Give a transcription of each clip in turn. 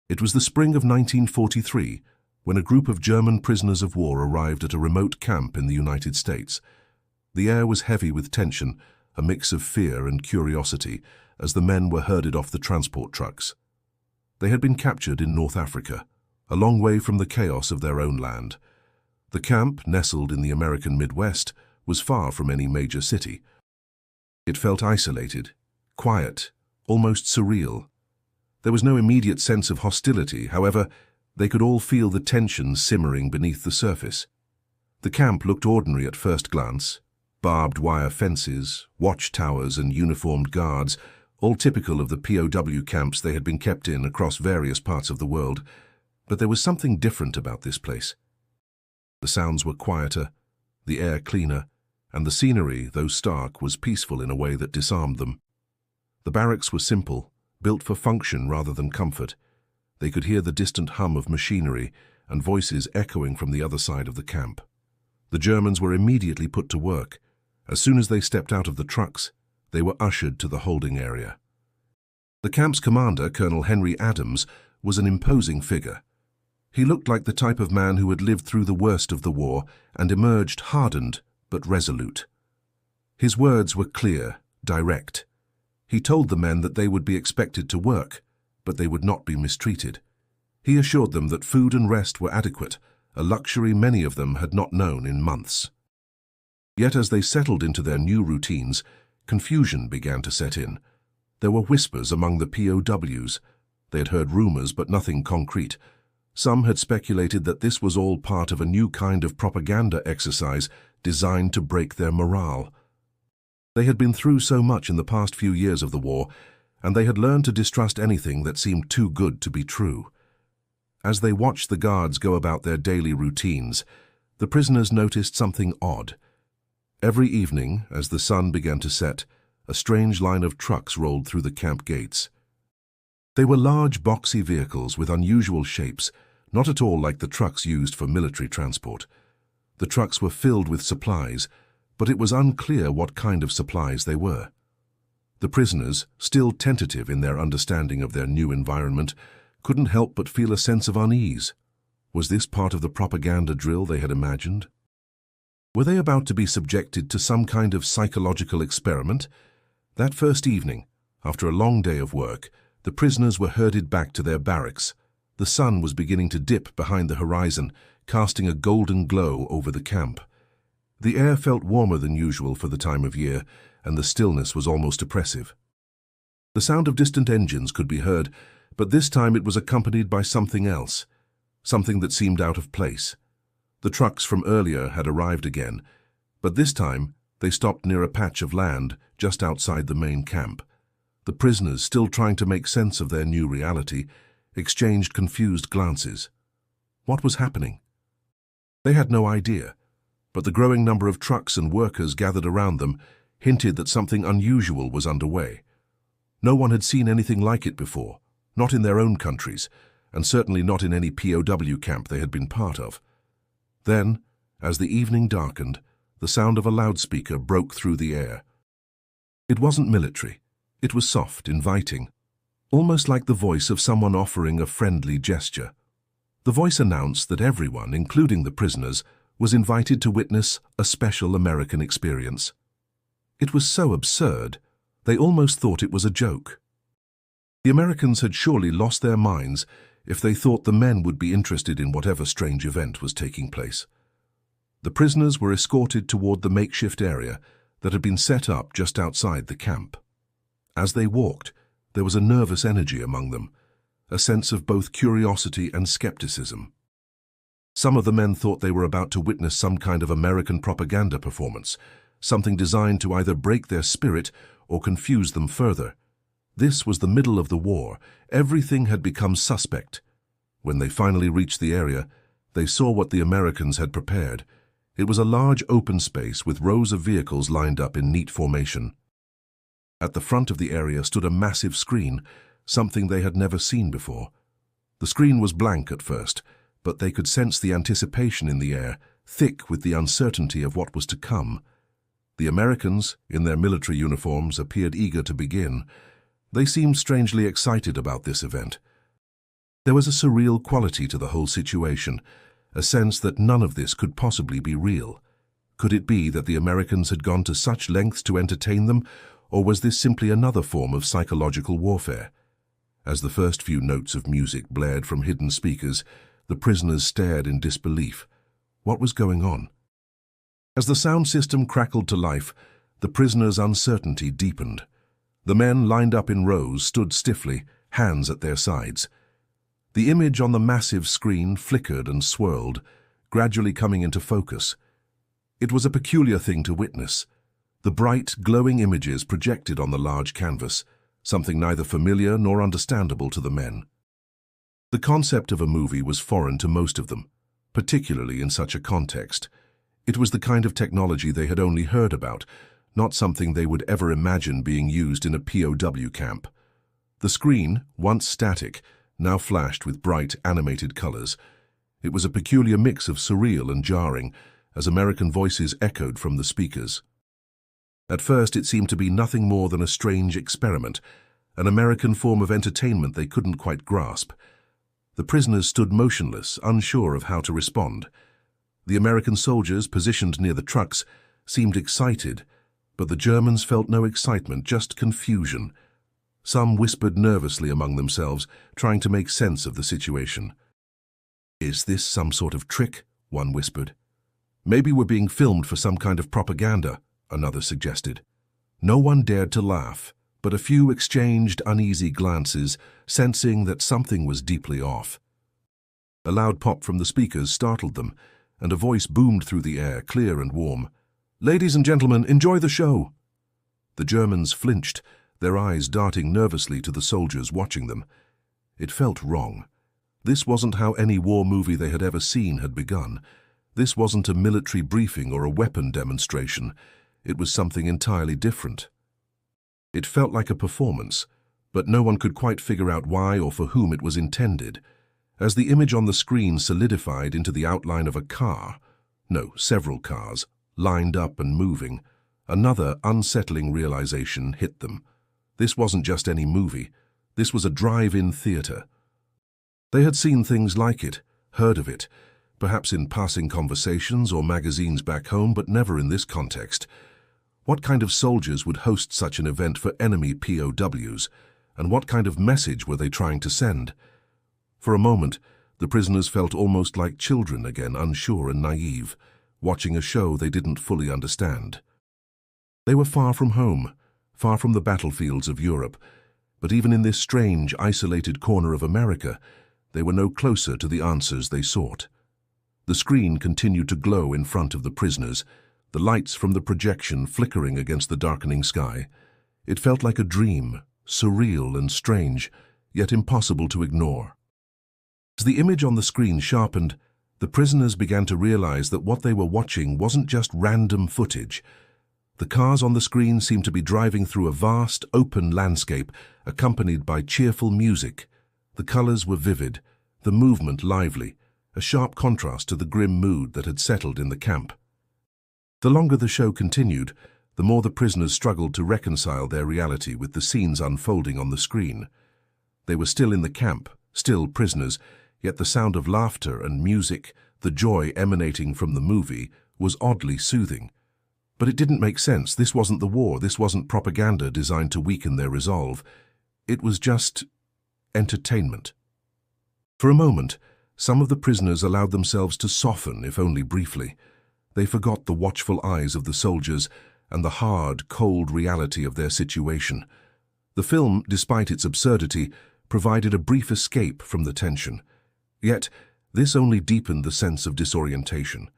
It was the spring of 1943 when a group of German prisoners of war arrived at a remote camp in the United States. The air was heavy with tension, a mix of fear and curiosity, as the men were herded off the transport trucks. They had been captured in North Africa, a long way from the chaos of their own land. The camp, nestled in the American Midwest, was far from any major city. It felt isolated, quiet, almost surreal. There was no immediate sense of hostility, however, they could all feel the tension simmering beneath the surface. The camp looked ordinary at first glance. Barbed wire fences, watchtowers and uniformed guards, all typical of the POW camps they had been kept in across various parts of the world. But there was something different about this place. The sounds were quieter, the air cleaner, and the scenery, though stark, was peaceful in a way that disarmed them. The barracks were simple, built for function rather than comfort. They could hear the distant hum of machinery and voices echoing from the other side of the camp. The Germans were immediately put to work. As soon as they stepped out of the trucks, they were ushered to the holding area. The camp's commander, Colonel Henry Adams, was an imposing figure. He looked like the type of man who had lived through the worst of the war and emerged hardened but resolute. His words were clear, direct. He told the men that they would be expected to work, but they would not be mistreated. He assured them that food and rest were adequate, a luxury many of them had not known in months. Yet as they settled into their new routines, confusion began to set in. There were whispers among the POWs. They had heard rumors, but nothing concrete. Some had speculated that this was all part of a new kind of propaganda exercise designed to break their morale. They had been through so much in the past few years of the war, and they had learned to distrust anything that seemed too good to be true. As they watched the guards go about their daily routines, the prisoners noticed something odd. Every evening, as the sun began to set, a strange line of trucks rolled through the camp gates. They were large, boxy vehicles with unusual shapes, not at all like the trucks used for military transport. The trucks were filled with supplies, but it was unclear what kind of supplies they were. The prisoners, still tentative in their understanding of their new environment, couldn't help but feel a sense of unease. Was this part of the propaganda drill they had imagined? Were they about to be subjected to some kind of psychological experiment? That first evening, after a long day of work, the prisoners were herded back to their barracks. The sun was beginning to dip behind the horizon, casting a golden glow over the camp. The air felt warmer than usual for the time of year, and the stillness was almost oppressive. The sound of distant engines could be heard, but this time it was accompanied by something else, something that seemed out of place. The trucks from earlier had arrived again, but this time they stopped near a patch of land just outside the main camp. The prisoners, still trying to make sense of their new reality, exchanged confused glances. What was happening? They had no idea, but the growing number of trucks and workers gathered around them hinted that something unusual was underway. No one had seen anything like it before, not in their own countries, and certainly not in any POW camp they had been part of. Then, as the evening darkened, the sound of a loudspeaker broke through the air. It wasn't military. It was soft, inviting, almost like the voice of someone offering a friendly gesture. The voice announced that everyone, including the prisoners, was invited to witness a special American experience. It was so absurd, they almost thought it was a joke. The Americans had surely lost their minds if they thought the men would be interested in whatever strange event was taking place. The prisoners were escorted toward the makeshift area that had been set up just outside the camp. As they walked, there was a nervous energy among them, a sense of both curiosity and skepticism. Some of the men thought they were about to witness some kind of American propaganda performance, something designed to either break their spirit or confuse them further. This was the middle of the war. Everything had become suspect. When they finally reached the area, they saw what the Americans had prepared. It was a large open space with rows of vehicles lined up in neat formation. At the front of the area stood a massive screen, something they had never seen before. The screen was blank at first, but they could sense the anticipation in the air, thick with the uncertainty of what was to come. The Americans, in their military uniforms, appeared eager to begin. They seemed strangely excited about this event. There was a surreal quality to the whole situation, a sense that none of this could possibly be real. Could it be that the Americans had gone to such lengths to entertain them, or was this simply another form of psychological warfare? As the first few notes of music blared from hidden speakers, the prisoners stared in disbelief. What was going on? As the sound system crackled to life, the prisoners' uncertainty deepened. The men lined up in rows stood stiffly, hands at their sides. The image on the massive screen flickered and swirled, gradually coming into focus. It was a peculiar thing to witness. The bright, glowing images projected on the large canvas, something neither familiar nor understandable to the men. The concept of a movie was foreign to most of them, particularly in such a context. It was the kind of technology they had only heard about, not something they would ever imagine being used in a POW camp. The screen, once static, now flashed with bright, animated colors. It was a peculiar mix of surreal and jarring, as American voices echoed from the speakers. At first, it seemed to be nothing more than a strange experiment, an American form of entertainment they couldn't quite grasp. The prisoners stood motionless, unsure of how to respond. The American soldiers, positioned near the trucks, seemed excited, but the Germans felt no excitement, just confusion. Some whispered nervously among themselves, trying to make sense of the situation. "Is this some sort of trick?" one whispered. "Maybe we're being filmed for some kind of propaganda," another suggested. No one dared to laugh, but a few exchanged uneasy glances, sensing that something was deeply off. A loud pop from the speakers startled them, and a voice boomed through the air, clear and warm. "Ladies and gentlemen, enjoy the show!" The Germans flinched, their eyes darting nervously to the soldiers watching them. It felt wrong. This wasn't how any war movie they had ever seen had begun. This wasn't a military briefing or a weapon demonstration. It was something entirely different. It felt like a performance, but no one could quite figure out why or for whom it was intended. As the image on the screen solidified into the outline of a car, no, several cars, lined up and moving, another unsettling realization hit them. This wasn't just any movie. This was a drive-in theater. They had seen things like it, heard of it, perhaps in passing conversations or magazines back home, but never in this context. What kind of soldiers would host such an event for enemy POWs, and what kind of message were they trying to send? For a moment, the prisoners felt almost like children again, unsure and naive, watching a show they didn't fully understand. They were far from home, far from the battlefields of Europe, but even in this strange, isolated corner of America, they were no closer to the answers they sought. The screen continued to glow in front of the prisoners, the lights from the projection flickering against the darkening sky. It felt like a dream, surreal and strange, yet impossible to ignore. As the image on the screen sharpened, the prisoners began to realize that what they were watching wasn't just random footage. The cars on the screen seemed to be driving through a vast, open landscape, accompanied by cheerful music. The colors were vivid, the movement lively, a sharp contrast to the grim mood that had settled in the camp. The longer the show continued, the more the prisoners struggled to reconcile their reality with the scenes unfolding on the screen. They were still in the camp, still prisoners, yet the sound of laughter and music, the joy emanating from the movie, was oddly soothing. But it didn't make sense. This wasn't the war. This wasn't propaganda designed to weaken their resolve. It was just entertainment. For a moment, some of the prisoners allowed themselves to soften, if only briefly. They forgot the watchful eyes of the soldiers and the hard, cold reality of their situation. The film, despite its absurdity, provided a brief escape from the tension. Yet, this only deepened the sense of disorientation.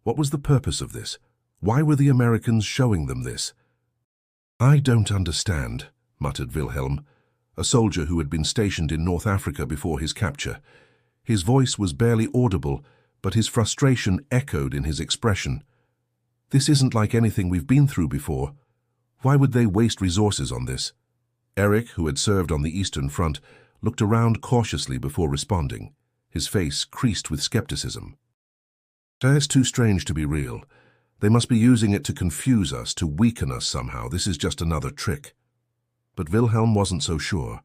What was the purpose of this? Why were the Americans showing them this? "I don't understand," muttered Wilhelm, a soldier who had been stationed in North Africa before his capture. His voice was barely audible, but his frustration echoed in his expression. "This isn't like anything we've been through before. Why would they waste resources on this?" Eric, who had served on the Eastern Front, looked around cautiously before responding, his face creased with skepticism. "It's too strange to be real. They must be using it to confuse us, to weaken us somehow. This is just another trick." But Wilhelm wasn't so sure.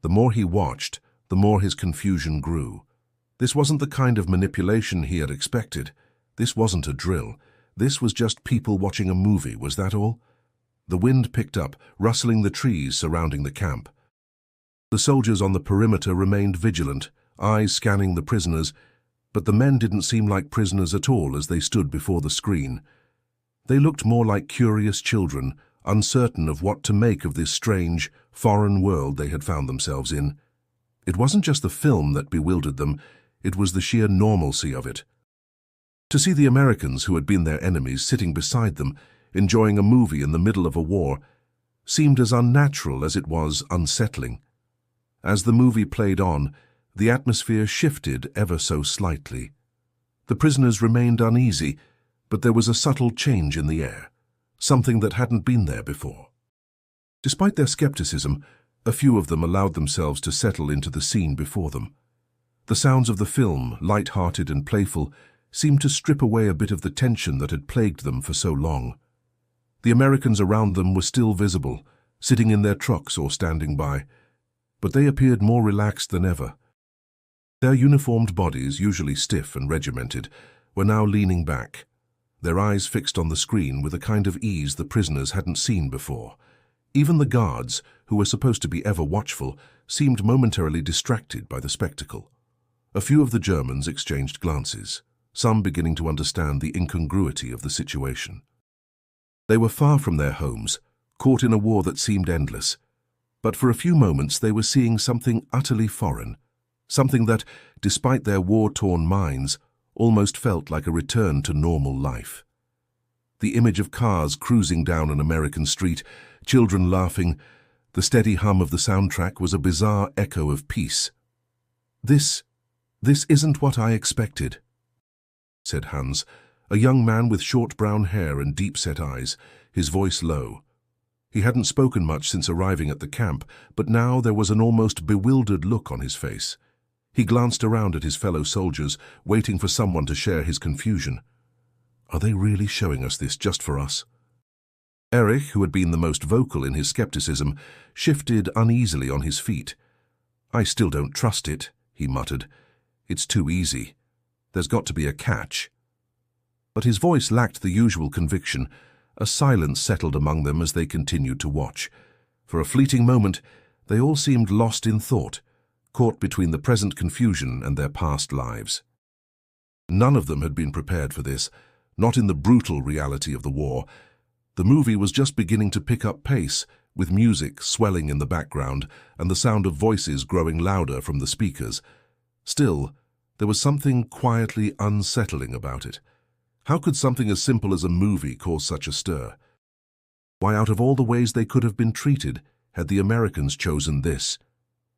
The more he watched, the more his confusion grew. This wasn't the kind of manipulation he had expected. This wasn't a drill. This was just people watching a movie, was that all? The wind picked up, rustling the trees surrounding the camp. The soldiers on the perimeter remained vigilant, eyes scanning the prisoners, but the men didn't seem like prisoners at all as they stood before the screen. They looked more like curious children, uncertain of what to make of this strange, foreign world they had found themselves in. It wasn't just the film that bewildered them, it was the sheer normalcy of it. To see the Americans who had been their enemies sitting beside them, enjoying a movie in the middle of a war, seemed as unnatural as it was unsettling. As the movie played on, the atmosphere shifted ever so slightly. The prisoners remained uneasy, but there was a subtle change in the air, something that hadn't been there before. Despite their skepticism, a few of them allowed themselves to settle into the scene before them. The sounds of the film, light-hearted and playful, seemed to strip away a bit of the tension that had plagued them for so long. The Americans around them were still visible, sitting in their trucks or standing by, but they appeared more relaxed than ever. Their uniformed bodies, usually stiff and regimented, were now leaning back, their eyes fixed on the screen with a kind of ease the prisoners hadn't seen before. Even the guards, who were supposed to be ever watchful, seemed momentarily distracted by the spectacle. A few of the Germans exchanged glances, some beginning to understand the incongruity of the situation. They were far from their homes, caught in a war that seemed endless, but for a few moments they were seeing something utterly foreign, something that, despite their war-torn minds, almost felt like a return to normal life. The image of cars cruising down an American street, children laughing, the steady hum of the soundtrack was a bizarre echo of peace. This isn't what I expected," said Hans, a young man with short brown hair and deep-set eyes, his voice low. He hadn't spoken much since arriving at the camp, but now there was an almost bewildered look on his face. He glanced around at his fellow soldiers, waiting for someone to share his confusion. Are they really showing us this just for us? Erich, who had been the most vocal in his skepticism, shifted uneasily on his feet. I still don't trust it, he muttered. It's too easy. There's got to be a catch. But his voice lacked the usual conviction. A silence settled among them as they continued to watch. For a fleeting moment, they all seemed lost in thought, caught between the present confusion and their past lives. None of them had been prepared for this, not in the brutal reality of the war. The movie was just beginning to pick up pace, with music swelling in the background and the sound of voices growing louder from the speakers. Still, there was something quietly unsettling about it. How could something as simple as a movie cause such a stir? Why, out of all the ways they could have been treated, had the Americans chosen this?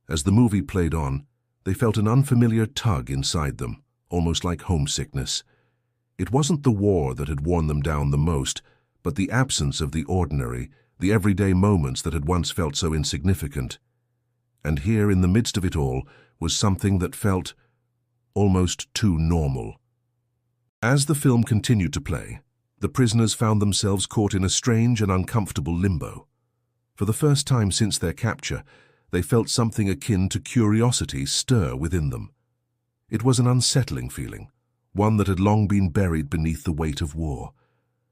As the movie played on, they felt an unfamiliar tug inside them, almost like homesickness. It wasn't the war that had worn them down the most, but the absence of the ordinary, the everyday moments that had once felt so insignificant. And here, in the midst of it all, was something that felt almost too normal. As the film continued to play, the prisoners found themselves caught in a strange and uncomfortable limbo. For the first time since their capture, they felt something akin to curiosity stir within them. It was an unsettling feeling, one that had long been buried beneath the weight of war.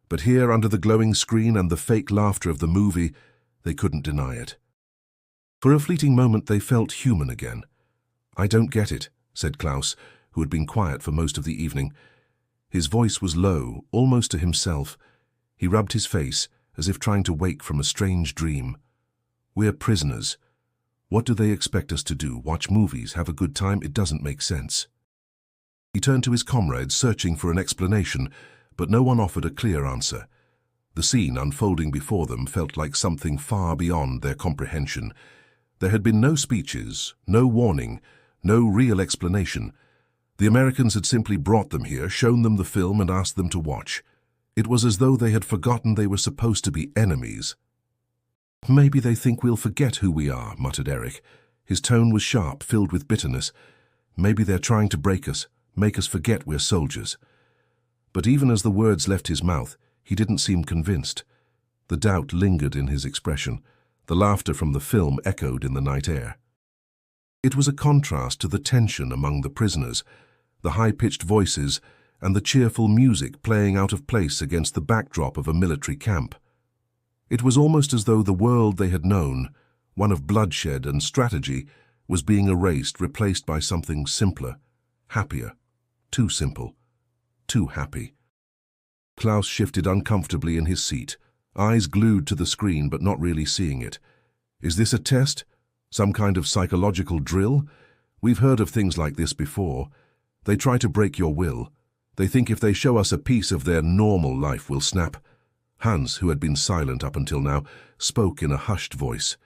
But here, under the glowing screen and the fake laughter of the movie, they couldn't deny it. For a fleeting moment they felt human again. "I don't get it," said Klaus, who had been quiet for most of the evening. His voice was low, almost to himself. He rubbed his face, as if trying to wake from a strange dream. "We're prisoners. What do they expect us to do? Watch movies, have a good time? It doesn't make sense." He turned to his comrades, searching for an explanation, but no one offered a clear answer. The scene unfolding before them felt like something far beyond their comprehension. There had been no speeches, no warning, no real explanation. The Americans had simply brought them here, shown them the film, and asked them to watch. It was as though they had forgotten they were supposed to be enemies. "Maybe they think we'll forget who we are," muttered Erich. His tone was sharp, filled with bitterness. "Maybe they're trying to break us, make us forget we're soldiers." But even as the words left his mouth, he didn't seem convinced. The doubt lingered in his expression. The laughter from the film echoed in the night air. It was a contrast to the tension among the prisoners, the high-pitched voices and the cheerful music playing out of place against the backdrop of a military camp. It was almost as though the world they had known, one of bloodshed and strategy, was being erased, replaced by something simpler, happier. Too simple, too happy. Klaus shifted uncomfortably in his seat, eyes glued to the screen but not really seeing it. Is this a test? Some kind of psychological drill? We've heard of things like this before. They try to break your will. They think if they show us a piece of their normal life, we'll snap. Hans, who had been silent up until now, spoke in a hushed voice.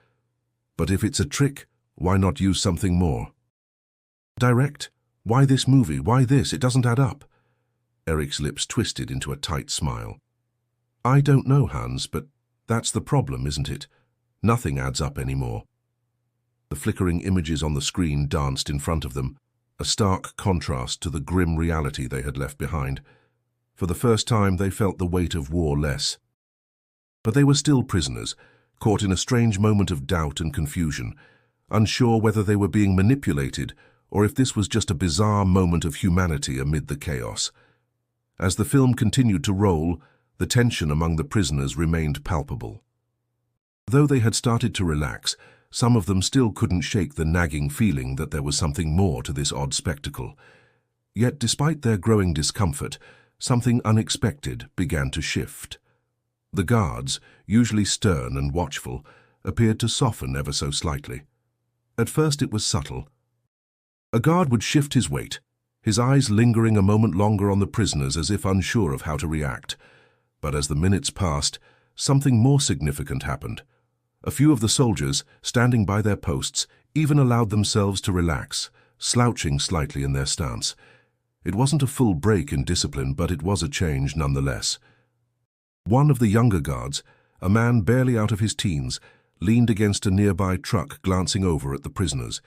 But if it's a trick, why not use something more? Direct? Why this movie? Why this? It doesn't add up. Eric's lips twisted into a tight smile. I don't know, Hans, but that's the problem, isn't it? Nothing adds up anymore. The flickering images on the screen danced in front of them, a stark contrast to the grim reality they had left behind. For the first time, they felt the weight of war less. But they were still prisoners, caught in a strange moment of doubt and confusion, unsure whether they were being manipulated or if this was just a bizarre moment of humanity amid the chaos. As the film continued to roll, the tension among the prisoners remained palpable. Though they had started to relax, some of them still couldn't shake the nagging feeling that there was something more to this odd spectacle. Yet, despite their growing discomfort, something unexpected began to shift. The guards, usually stern and watchful, appeared to soften ever so slightly. At first it was subtle. A guard would shift his weight, his eyes lingering a moment longer on the prisoners as if unsure of how to react. But as the minutes passed, something more significant happened. A few of the soldiers, standing by their posts, even allowed themselves to relax, slouching slightly in their stance. It wasn't a full break in discipline, but it was a change nonetheless. One of the younger guards, a man barely out of his teens, leaned against a nearby truck, glancing over at the prisoners.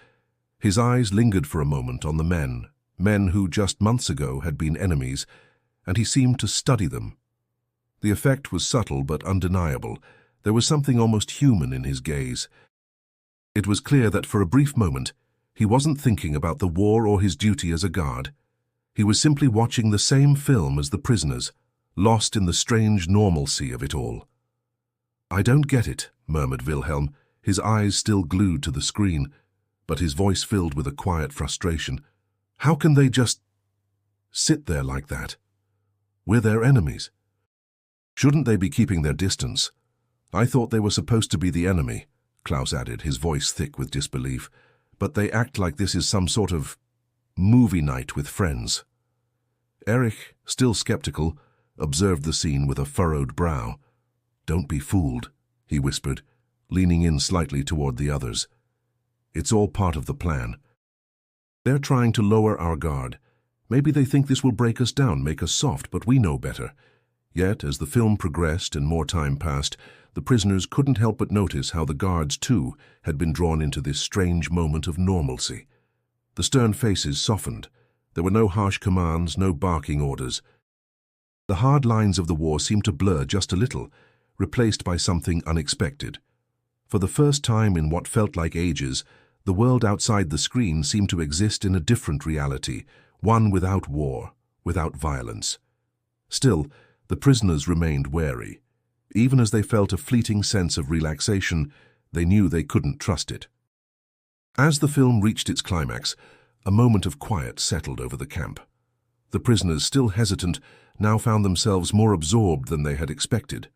His eyes lingered for a moment on the men who just months ago had been enemies, and he seemed to study them. The effect was subtle but undeniable. There was something almost human in his gaze. It was clear that for a brief moment, he wasn't thinking about the war or his duty as a guard. He was simply watching the same film as the prisoners, lost in the strange normalcy of it all. I don't get it, murmured Wilhelm, his eyes still glued to the screen, but his voice filled with a quiet frustration. How can they just sit there like that? We're their enemies. Shouldn't they be keeping their distance? I thought they were supposed to be the enemy, Klaus added, his voice thick with disbelief. But they act like this is some sort of movie night with friends. Erich, still skeptical, observed the scene with a furrowed brow. Don't be fooled, he whispered, leaning in slightly toward the others. It's all part of the plan. They're trying to lower our guard. Maybe they think this will break us down, make us soft, but we know better. Yet, as the film progressed and more time passed, the prisoners couldn't help but notice how the guards, too, had been drawn into this strange moment of normalcy. The stern faces softened. There were no harsh commands, no barking orders. The hard lines of the war seemed to blur just a little, replaced by something unexpected. For the first time in what felt like ages, the world outside the screen seemed to exist in a different reality, one without war, without violence. Still, the prisoners remained wary. Even as they felt a fleeting sense of relaxation, they knew they couldn't trust it. As the film reached its climax, a moment of quiet settled over the camp. The prisoners, still hesitant, now found themselves more absorbed than they had expected.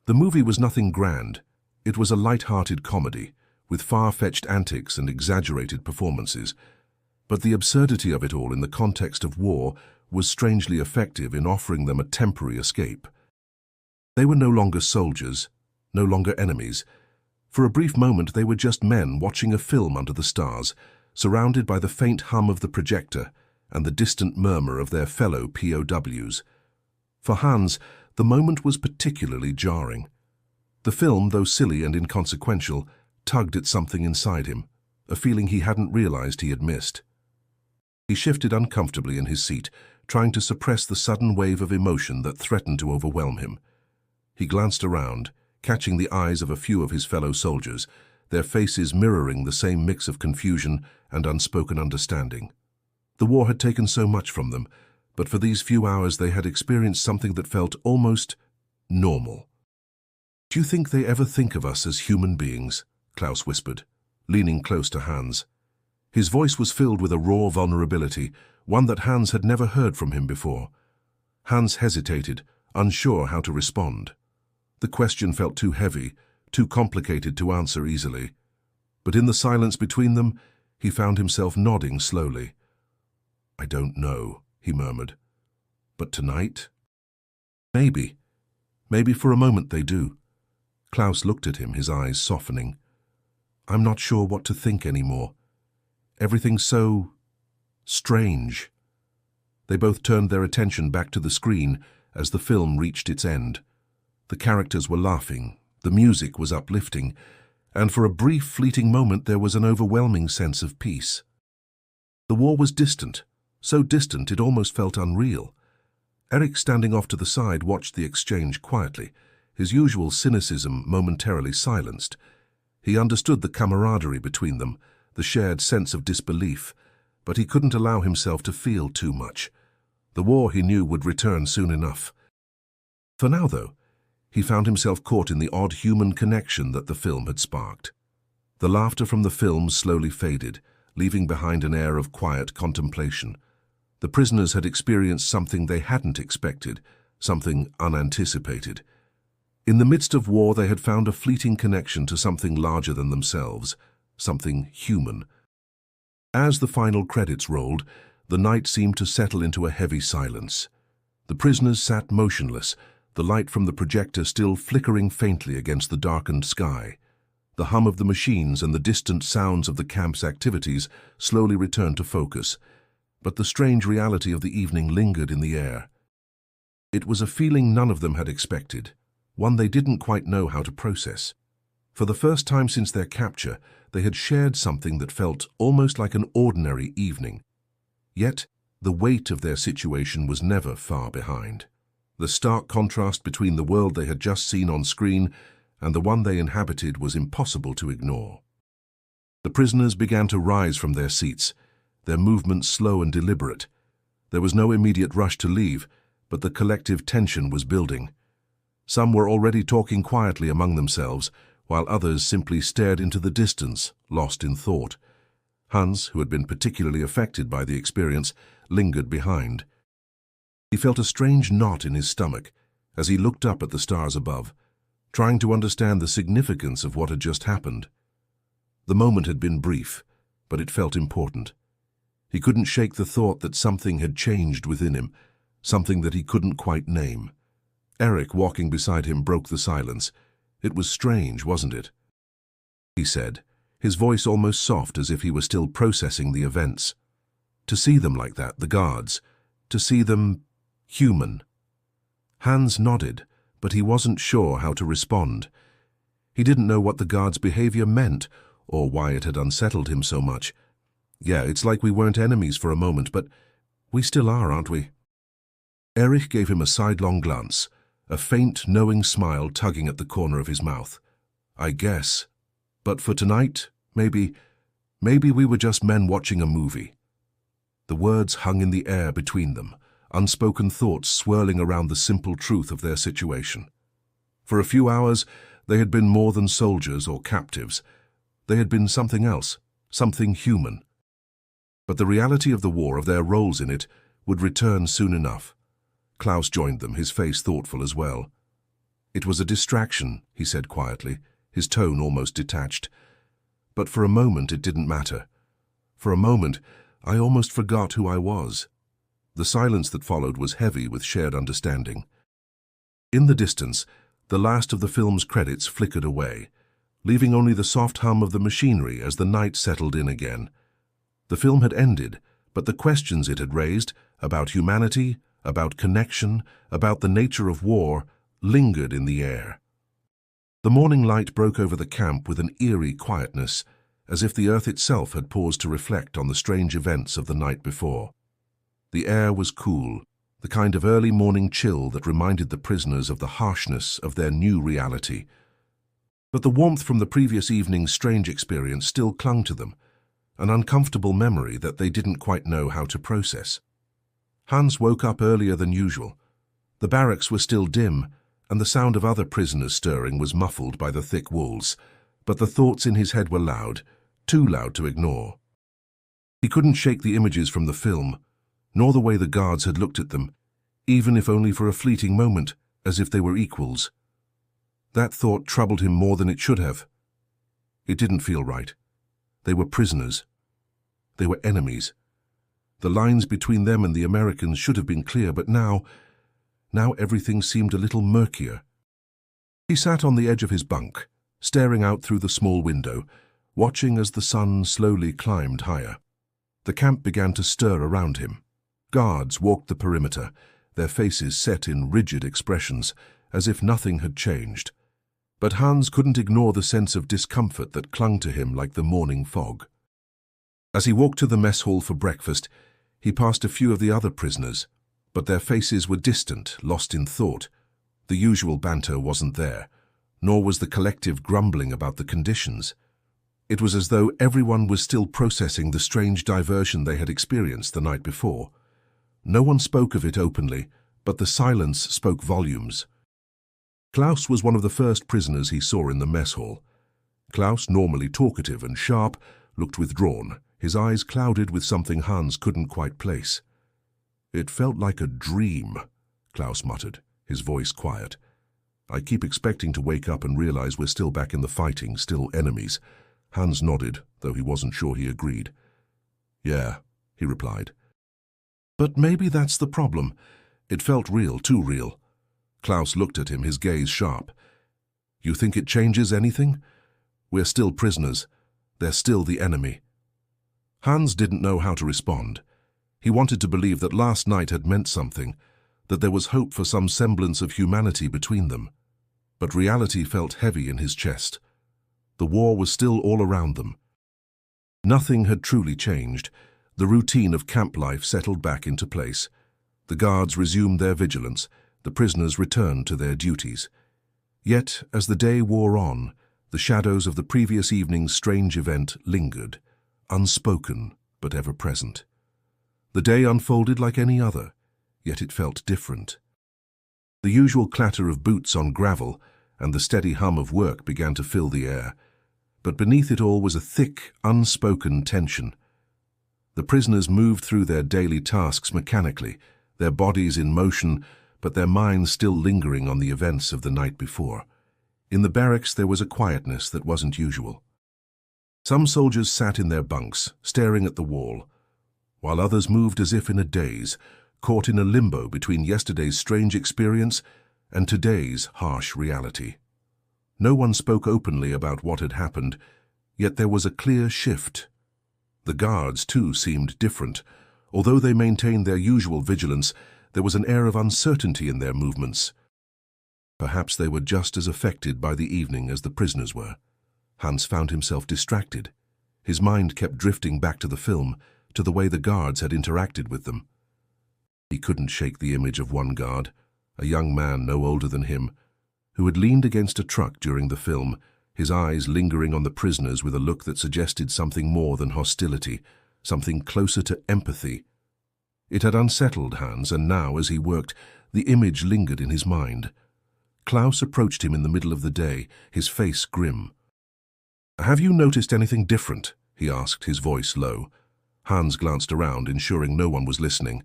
The movie was nothing grand. It was a light-hearted comedy, with far-fetched antics and exaggerated performances. But the absurdity of it all in the context of war was strangely effective in offering them a temporary escape. They were no longer soldiers, no longer enemies. For a brief moment they were just men watching a film under the stars, surrounded by the faint hum of the projector and the distant murmur of their fellow POWs. For Hans, the moment was particularly jarring. The film, though silly and inconsequential, tugged at something inside him, a feeling he hadn't realized he had missed. He shifted uncomfortably in his seat, trying to suppress the sudden wave of emotion that threatened to overwhelm him. He glanced around, catching the eyes of a few of his fellow soldiers, their faces mirroring the same mix of confusion and unspoken understanding. The war had taken so much from them, but for these few hours they had experienced something that felt almost normal. "Do you think they ever think of us as human beings?" Klaus whispered, leaning close to Hans. His voice was filled with a raw vulnerability, one that Hans had never heard from him before. Hans hesitated, unsure how to respond. The question felt too heavy, too complicated to answer easily. But in the silence between them, he found himself nodding slowly. "I don't know," he murmured. "But tonight? Maybe. Maybe for a moment they do." Klaus looked at him, his eyes softening. "I'm not sure what to think anymore. Everything's so strange." They both turned their attention back to the screen as the film reached its end. The characters were laughing, the music was uplifting, and for a brief, fleeting moment there was an overwhelming sense of peace. The war was distant, so distant it almost felt unreal. Eric, standing off to the side, watched the exchange quietly, his usual cynicism momentarily silenced. He understood the camaraderie between them, the shared sense of disbelief, but he couldn't allow himself to feel too much. The war, he knew, would return soon enough. For now, though, he found himself caught in the odd human connection that the film had sparked. The laughter from the film slowly faded, leaving behind an air of quiet contemplation. The prisoners had experienced something they hadn't expected, something unanticipated. In the midst of war, they had found a fleeting connection to something larger than themselves, something human. As the final credits rolled, the night seemed to settle into a heavy silence. The prisoners sat motionless, the light from the projector still flickering faintly against the darkened sky. The hum of the machines and the distant sounds of the camp's activities slowly returned to focus, but the strange reality of the evening lingered in the air. It was a feeling none of them had expected, one they didn't quite know how to process. For the first time since their capture, they had shared something that felt almost like an ordinary evening. Yet, the weight of their situation was never far behind. The stark contrast between the world they had just seen on screen and the one they inhabited was impossible to ignore. The prisoners began to rise from their seats, their movements slow and deliberate. There was no immediate rush to leave, but the collective tension was building. Some were already talking quietly among themselves, while others simply stared into the distance, lost in thought. Hans, who had been particularly affected by the experience, lingered behind. He felt a strange knot in his stomach as he looked up at the stars above, trying to understand the significance of what had just happened. The moment had been brief, but it felt important. He couldn't shake the thought that something had changed within him, something that he couldn't quite name. Eric, walking beside him, broke the silence. "It was strange, wasn't it?" he said, his voice almost soft as if he were still processing the events. To see them like that, the guards, to see them human. Hans nodded, but he wasn't sure how to respond. He didn't know what the guards' behavior meant or why it had unsettled him so much. "Yeah, it's like we weren't enemies for a moment, but we still are, aren't we?" Erich gave him a sidelong glance, a faint, knowing smile tugging at the corner of his mouth. "I guess. But for tonight, maybe we were just men watching a movie." The words hung in the air between them, unspoken thoughts swirling around the simple truth of their situation. For a few hours, they had been more than soldiers or captives. They had been something else, something human. But the reality of the war, of their roles in it, would return soon enough. Klaus joined them, his face thoughtful as well. "It was a distraction," he said quietly, his tone almost detached. "But for a moment it didn't matter. For a moment, I almost forgot who I was." The silence that followed was heavy with shared understanding. In the distance, the last of the film's credits flickered away, leaving only the soft hum of the machinery as the night settled in again. The film had ended, but the questions it had raised, about humanity, about connection, about the nature of war, lingered in the air. The morning light broke over the camp with an eerie quietness, as if the earth itself had paused to reflect on the strange events of the night before. The air was cool, the kind of early morning chill that reminded the prisoners of the harshness of their new reality. But the warmth from the previous evening's strange experience still clung to them, an uncomfortable memory that they didn't quite know how to process. Hans woke up earlier than usual. The barracks were still dim, and the sound of other prisoners stirring was muffled by the thick walls, but the thoughts in his head were loud, too loud to ignore. He couldn't shake the images from the film, nor the way the guards had looked at them, even if only for a fleeting moment, as if they were equals. That thought troubled him more than it should have. It didn't feel right. They were prisoners. They were enemies. The lines between them and the Americans should have been clear, but now everything seemed a little murkier. He sat on the edge of his bunk, staring out through the small window, watching as the sun slowly climbed higher. The camp began to stir around him. Guards walked the perimeter, their faces set in rigid expressions, as if nothing had changed. But Hans couldn't ignore the sense of discomfort that clung to him like the morning fog. As he walked to the mess hall for breakfast, he passed a few of the other prisoners, but their faces were distant, lost in thought. The usual banter wasn't there, nor was the collective grumbling about the conditions. It was as though everyone was still processing the strange diversion they had experienced the night before. No one spoke of it openly, but the silence spoke volumes. Klaus was one of the first prisoners he saw in the mess hall. Klaus, normally talkative and sharp, looked withdrawn, his eyes clouded with something Hans couldn't quite place. "It felt like a dream," Klaus muttered, his voice quiet. "I keep expecting to wake up and realize we're still back in the fighting, still enemies." Hans nodded, though he wasn't sure he agreed. "Yeah," he replied. "But maybe that's the problem. It felt real, too real." Klaus looked at him, his gaze sharp. "You think it changes anything? We're still prisoners. They're still the enemy." Hans didn't know how to respond. He wanted to believe that last night had meant something, that there was hope for some semblance of humanity between them. But reality felt heavy in his chest. The war was still all around them. Nothing had truly changed. The routine of camp life settled back into place. The guards resumed their vigilance. The prisoners returned to their duties. Yet, as the day wore on, the shadows of the previous evening's strange event lingered, unspoken but ever present. The day unfolded like any other, yet it felt different. The usual clatter of boots on gravel and the steady hum of work began to fill the air, but beneath it all was a thick, unspoken tension. The prisoners moved through their daily tasks mechanically, their bodies in motion, but their minds still lingering on the events of the night before. In the barracks there was a quietness that wasn't usual. Some soldiers sat in their bunks, staring at the wall, while others moved as if in a daze, caught in a limbo between yesterday's strange experience and today's harsh reality. No one spoke openly about what had happened, yet there was a clear shift. The guards, too, seemed different. Although they maintained their usual vigilance, there was an air of uncertainty in their movements. Perhaps they were just as affected by the evening as the prisoners were. Hans found himself distracted. His mind kept drifting back to the film, to the way the guards had interacted with them. He couldn't shake the image of one guard, a young man no older than him, who had leaned against a truck during the film, his eyes lingering on the prisoners with a look that suggested something more than hostility, something closer to empathy. It had unsettled Hans, and now, as he worked, the image lingered in his mind. Klaus approached him in the middle of the day, his face grim. "Have you noticed anything different?" he asked, his voice low. Hans glanced around, ensuring no one was listening.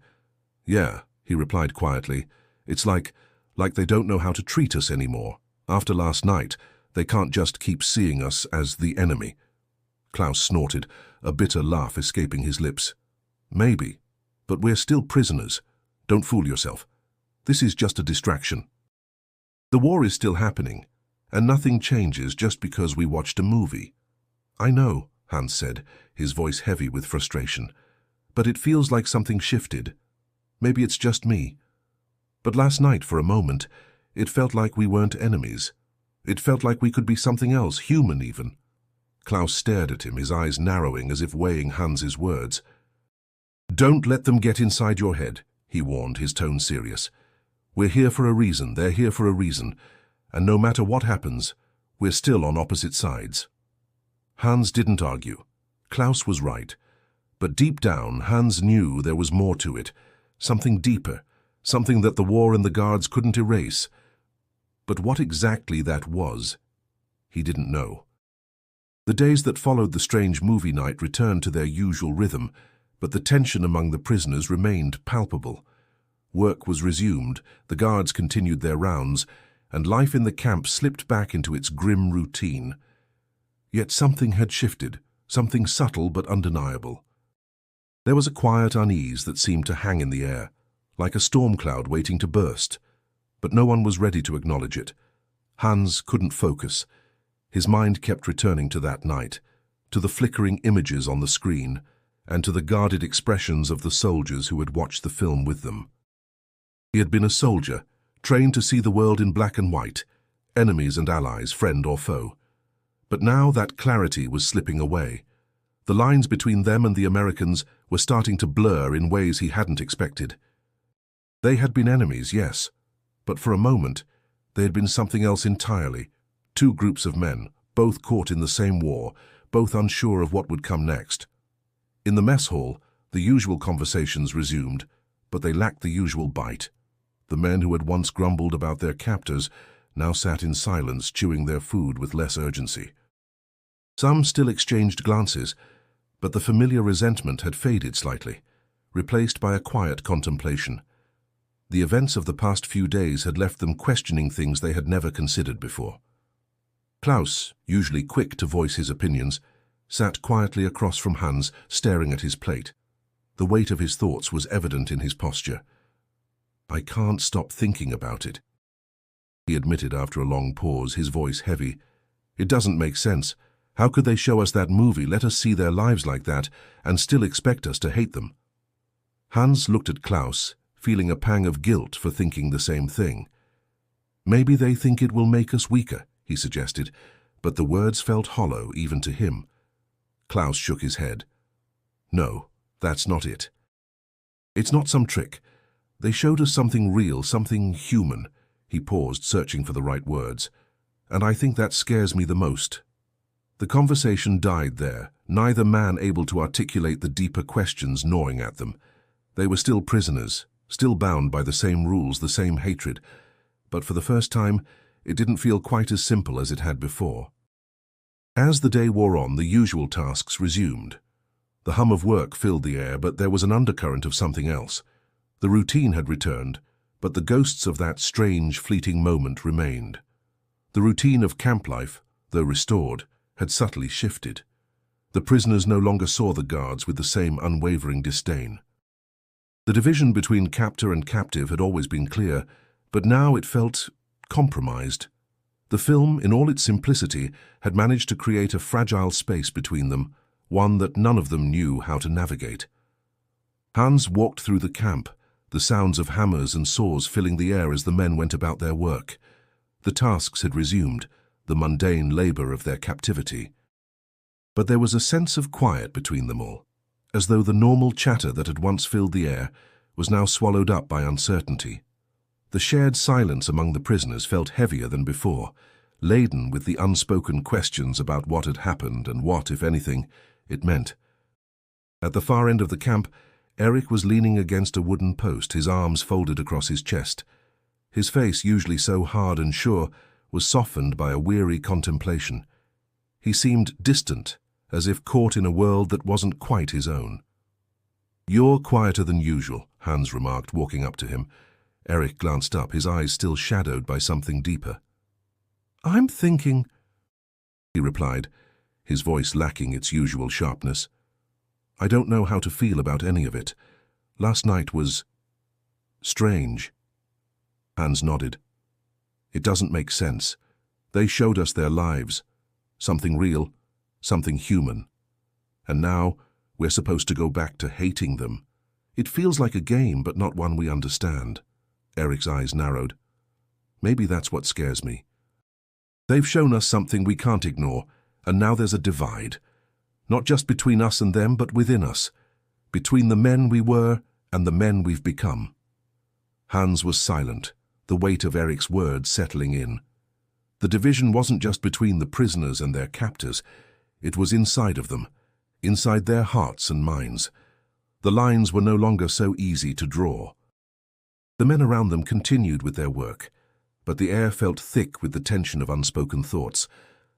"Yeah," he replied quietly. "It's like they don't know how to treat us anymore. After last night, they can't just keep seeing us as the enemy." Klaus snorted, a bitter laugh escaping his lips. "Maybe, but we're still prisoners. Don't fool yourself. This is just a distraction. The war is still happening, and nothing changes just because we watched a movie." "I know," Hans said, his voice heavy with frustration, "but it feels like something shifted. Maybe it's just me. But last night, for a moment, it felt like we weren't enemies. It felt like we could be something else, human even." Klaus stared at him, his eyes narrowing as if weighing Hans's words. "Don't let them get inside your head," he warned, his tone serious. "We're here for a reason, they're here for a reason, and no matter what happens, We're still on opposite sides. Hans didn't argue. Klaus was right. But deep down, Hans knew there was more to it, something deeper, something that the war and the guards couldn't erase. But what exactly that was, he didn't know. The days that followed the strange movie night returned to their usual rhythm, but the tension among the prisoners remained palpable. Work was resumed, the guards continued their rounds, and life in the camp slipped back into its grim routine. Yet something had shifted, something subtle but undeniable. There was a quiet unease that seemed to hang in the air, like a storm cloud waiting to burst, but no one was ready to acknowledge it. Hans couldn't focus. His mind kept returning to that night, to the flickering images on the screen, and to the guarded expressions of the soldiers who had watched the film with them. He had been a soldier, trained to see the world in black and white, enemies and allies, friend or foe. But now that clarity was slipping away. The lines between them and the Americans were starting to blur in ways he hadn't expected. They had been enemies, yes, but for a moment, they had been something else entirely. Two groups of men, both caught in the same war, both unsure of what would come next. In the mess hall, the usual conversations resumed, but they lacked the usual bite. The men who had once grumbled about their captors now sat in silence, chewing their food with less urgency. Some still exchanged glances, but the familiar resentment had faded slightly, replaced by a quiet contemplation. The events of the past few days had left them questioning things they had never considered before. Klaus, usually quick to voice his opinions, sat quietly across from Hans, staring at his plate. The weight of his thoughts was evident in his posture. "I can't stop thinking about it," he admitted after a long pause, his voice heavy. "It doesn't make sense. How could they show us that movie, let us see their lives like that, and still expect us to hate them?" Hans looked at Klaus, feeling a pang of guilt for thinking the same thing. "Maybe they think it will make us weaker," he suggested, but the words felt hollow even to him. Klaus shook his head. "No, that's not it. It's not some trick. They showed us something real, something human." He paused, searching for the right words. "And I think that scares me the most." The conversation died there, neither man able to articulate the deeper questions gnawing at them. They were still prisoners, still bound by the same rules, the same hatred, but for the first time, it didn't feel quite as simple as it had before. As the day wore on, the usual tasks resumed. The hum of work filled the air, but there was an undercurrent of something else. The routine had returned, but the ghosts of that strange, fleeting moment remained. The routine of camp life, though restored, had subtly shifted. The prisoners no longer saw the guards with the same unwavering disdain. The division between captor and captive had always been clear, but now it felt compromised. The film, in all its simplicity, had managed to create a fragile space between them, one that none of them knew how to navigate. Hans walked through the camp, the sounds of hammers and saws filling the air as the men went about their work. The tasks had resumed, the mundane labor of their captivity. But there was a sense of quiet between them all, as though the normal chatter that had once filled the air was now swallowed up by uncertainty. The shared silence among the prisoners felt heavier than before, laden with the unspoken questions about what had happened and what, if anything, it meant. At the far end of the camp, Eric was leaning against a wooden post, his arms folded across his chest. His face, usually so hard and sure, was softened by a weary contemplation. He seemed distant, as if caught in a world that wasn't quite his own. "You're quieter than usual," Hans remarked, walking up to him. Eric glanced up, his eyes still shadowed by something deeper. "I'm thinking," he replied, his voice lacking its usual sharpness. "I don't know how to feel about any of it. Last night was strange." Hans nodded. "It doesn't make sense. They showed us their lives, something real, something human. And now we're supposed to go back to hating them. It feels like a game, but not one we understand." Eric's eyes narrowed. "Maybe that's what scares me. They've shown us something we can't ignore, and now there's a divide. Not just between us and them, but within us. Between the men we were and the men we've become." Hans was silent, the weight of Eric's words settling in. The division wasn't just between the prisoners and their captors, it was inside of them, inside their hearts and minds. The lines were no longer so easy to draw. The men around them continued with their work, but the air felt thick with the tension of unspoken thoughts.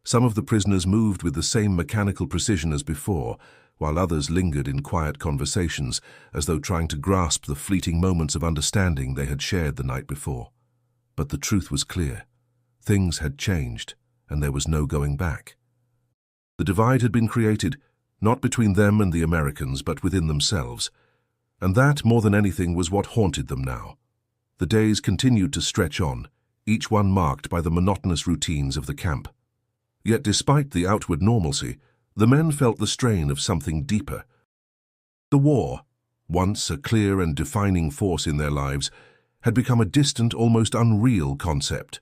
Some of the prisoners moved with the same mechanical precision as before, while others lingered in quiet conversations, as though trying to grasp the fleeting moments of understanding they had shared the night before. But the truth was clear. Things had changed, and there was no going back. The divide had been created, not between them and the Americans, but within themselves. And that, more than anything, was what haunted them now. The days continued to stretch on, each one marked by the monotonous routines of the camp. Yet despite the outward normalcy, the men felt the strain of something deeper. The war, once a clear and defining force in their lives, had become a distant, almost unreal concept.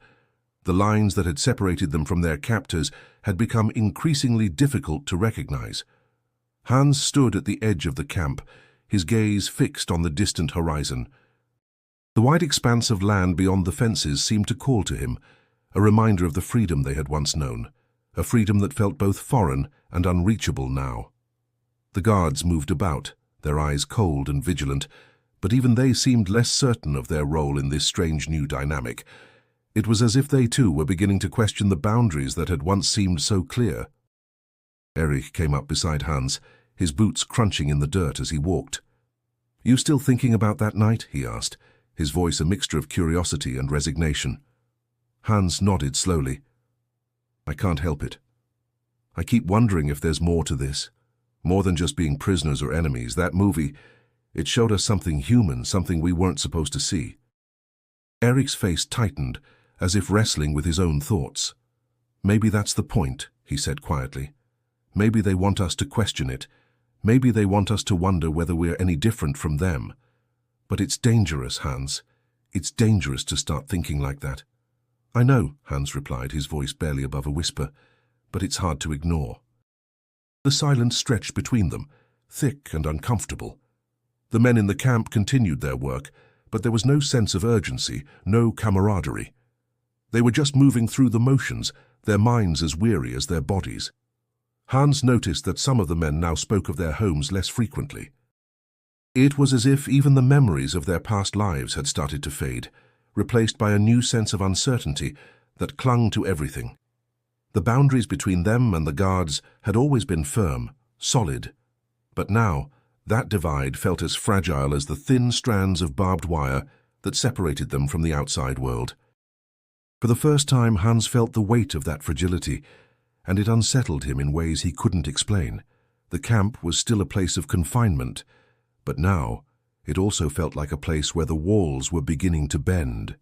The lines that had separated them from their captors had become increasingly difficult to recognize. Hans stood at the edge of the camp, his gaze fixed on the distant horizon. The wide expanse of land beyond the fences seemed to call to him, a reminder of the freedom they had once known, a freedom that felt both foreign and unreachable now. The guards moved about, their eyes cold and vigilant, but even they seemed less certain of their role in this strange new dynamic. It was as if they too were beginning to question the boundaries that had once seemed so clear. Erich came up beside Hans, his boots crunching in the dirt as he walked. "You still thinking about that night?" he asked, his voice a mixture of curiosity and resignation. Hans nodded slowly. "I can't help it. I keep wondering if there's more to this. More than just being prisoners or enemies. That movie, it showed us something human, something we weren't supposed to see." Erich's face tightened, as if wrestling with his own thoughts. "Maybe that's the point," he said quietly. "Maybe they want us to question it. Maybe they want us to wonder whether we're any different from them. But it's dangerous, Hans. It's dangerous to start thinking like that." "I know," Hans replied, his voice barely above a whisper, "but it's hard to ignore." The silence stretched between them, thick and uncomfortable. The men in the camp continued their work, but there was no sense of urgency, no camaraderie. They were just moving through the motions, their minds as weary as their bodies. Hans noticed that some of the men now spoke of their homes less frequently. It was as if even the memories of their past lives had started to fade, replaced by a new sense of uncertainty that clung to everything. The boundaries between them and the guards had always been firm, solid, but now that divide felt as fragile as the thin strands of barbed wire that separated them from the outside world. For the first time, Hans felt the weight of that fragility, and it unsettled him in ways he couldn't explain. The camp was still a place of confinement, but now it also felt like a place where the walls were beginning to bend.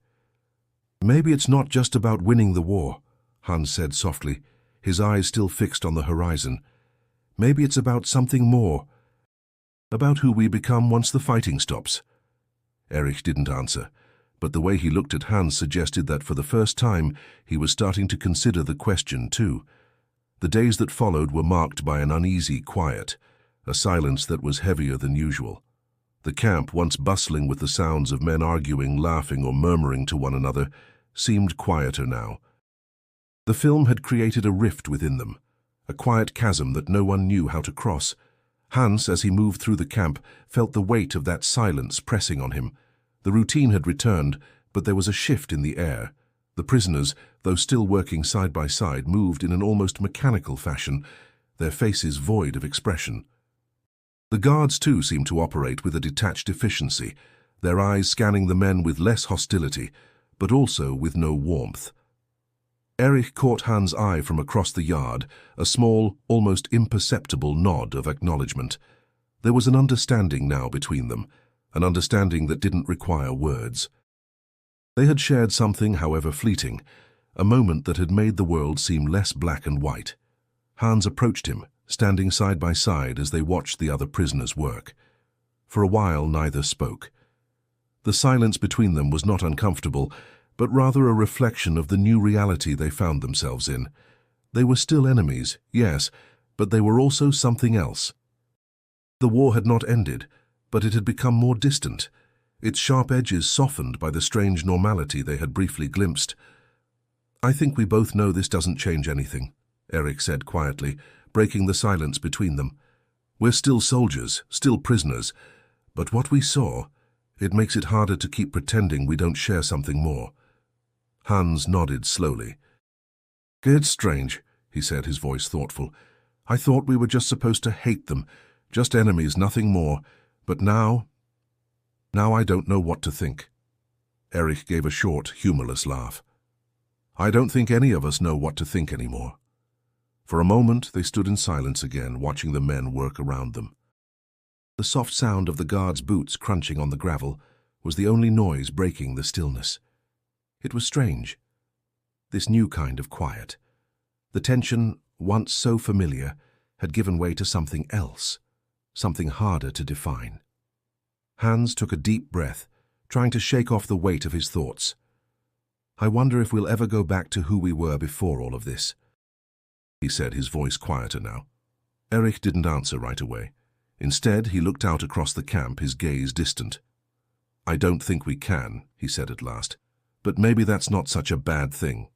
"Maybe it's not just about winning the war," Hans said softly, his eyes still fixed on the horizon. "Maybe it's about something more, about who we become once the fighting stops." Erich didn't answer, but the way he looked at Hans suggested that for the first time he was starting to consider the question too. The days that followed were marked by an uneasy quiet, a silence that was heavier than usual. The camp, once bustling with the sounds of men arguing, laughing, or murmuring to one another, seemed quieter now. The film had created a rift within them, a quiet chasm that no one knew how to cross. Hans, as he moved through the camp, felt the weight of that silence pressing on him. The routine had returned, but there was a shift in the air. The prisoners, though still working side by side, moved in an almost mechanical fashion, their faces void of expression. The guards, too, seemed to operate with a detached efficiency, their eyes scanning the men with less hostility, but also with no warmth. Erich caught Hans' eye from across the yard, a small, almost imperceptible nod of acknowledgement. There was an understanding now between them, an understanding that didn't require words. They had shared something, however fleeting, a moment that had made the world seem less black and white. Hans approached him, standing side by side as they watched the other prisoners work. For a while neither spoke. The silence between them was not uncomfortable, but rather a reflection of the new reality they found themselves in. They were still enemies, yes, but they were also something else. The war had not ended, but it had become more distant, its sharp edges softened by the strange normality they had briefly glimpsed. I think we both know this doesn't change anything, Eric said quietly, breaking the silence between them. We're still soldiers, still prisoners, but what we saw, it makes it harder to keep pretending we don't share something more. Hans nodded slowly. It's strange, he said, his voice thoughtful. I thought we were just supposed to hate them, just enemies, nothing more. But now I don't know what to think. Eric gave a short, humorless laugh. I don't think any of us know what to think anymore. For a moment they stood in silence again, watching the men work around them. The soft sound of the guards' boots crunching on the gravel was the only noise breaking the stillness. It was strange, this new kind of quiet. The tension, once so familiar, had given way to something else, something harder to define. Hans took a deep breath, trying to shake off the weight of his thoughts. I wonder if we'll ever go back to who we were before all of this, he said, his voice quieter now. Eric didn't answer right away. Instead, he looked out across the camp, his gaze distant. I don't think we can, he said at last. But maybe that's not such a bad thing.